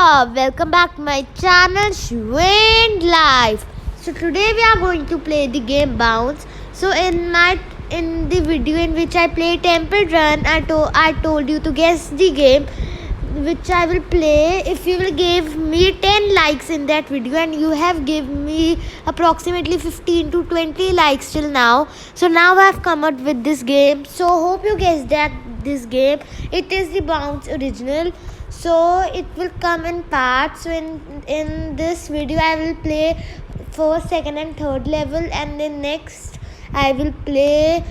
welcome back to my channel Shwend Life. So today we are going to play the game Bounce. So in the video in which I play Temple Run, I told you to guess the game which I will play if you will give me 10 likes in that video, and you have given me approximately 15 to 20 likes till now. So now I have come up with this game. So hope you guessed that this game, it is the Bounce original. So it will come in parts. So in this video I will play first, second and third level, and then next I will play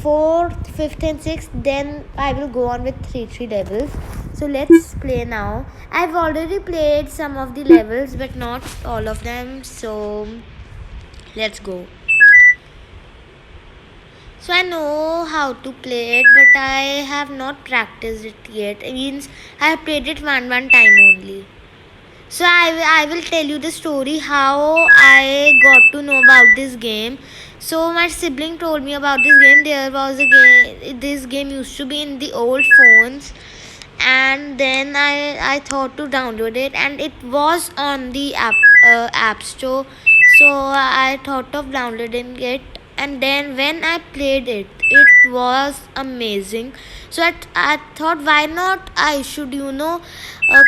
fourth, fifth and sixth. Then I will go on with three levels. So let's play now. I've already played some of the levels but not all of them, so let's go. So I know how to play it, but I have not practiced it yet. It means I have played it one time only. So I will tell you the story how I got to know about this game. So my sibling told me about this game. There was a game. This game used to be in the old phones, and then I thought to download it, and it was on the app store. So I thought of downloading it, and then when I played it, it was amazing. So I thought, why not I should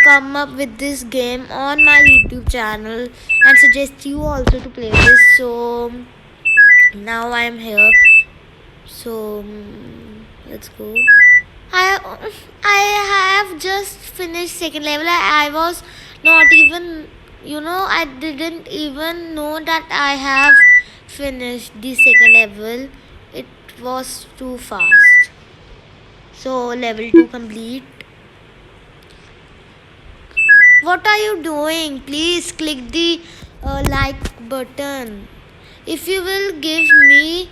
come up with this game on my YouTube channel and suggest you also to play this. So now I am here. So let's go. I have just finished second level. I was not even, I didn't even know that I have finished the second level. It was too fast. So level 2 complete. What are you doing? Please click the like button. If you will give me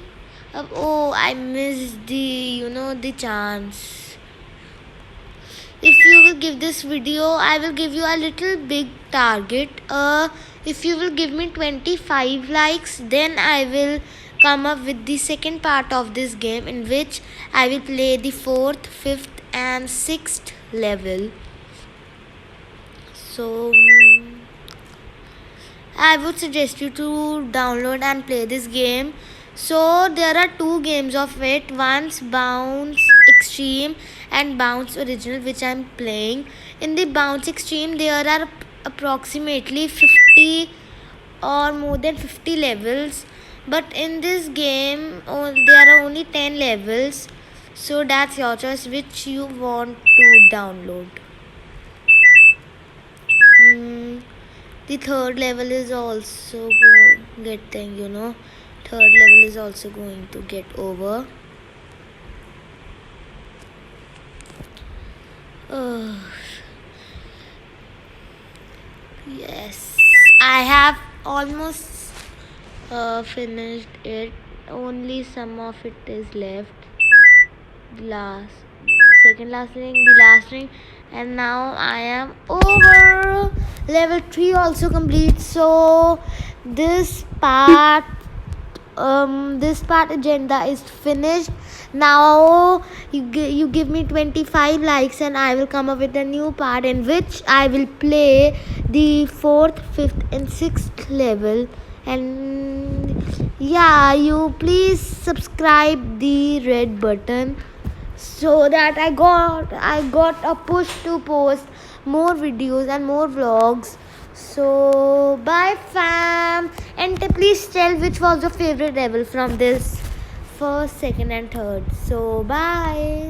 oh, I missed the chance. If you will give this video, I will give you a little big target. If you will give me 25 likes, then I will come up with the second part of this game, in which I will play the fourth, fifth and sixth level. So I would suggest you to download and play this game. So there are two games of it. One's Bounce Extreme and Bounce Original, which I'm playing. In the Bounce Extreme, there are approximately 50 or more than 50 levels. But in this game, there are only 10 levels. So that's your choice which you want to download. The third level is also third level is also going to get over. Yes, I have almost finished it. Only some of it is left. The last ring, and now I am over. Level 3 also complete. So this part agenda is finished. Now you give me 25 likes, and I will come up with a new part in which I will play the fourth, fifth and sixth level. And yeah, you please subscribe the red button, so that I got a push to post more videos and more vlogs. So bye fam, and please tell which was your favorite level from this first, second and third. So bye.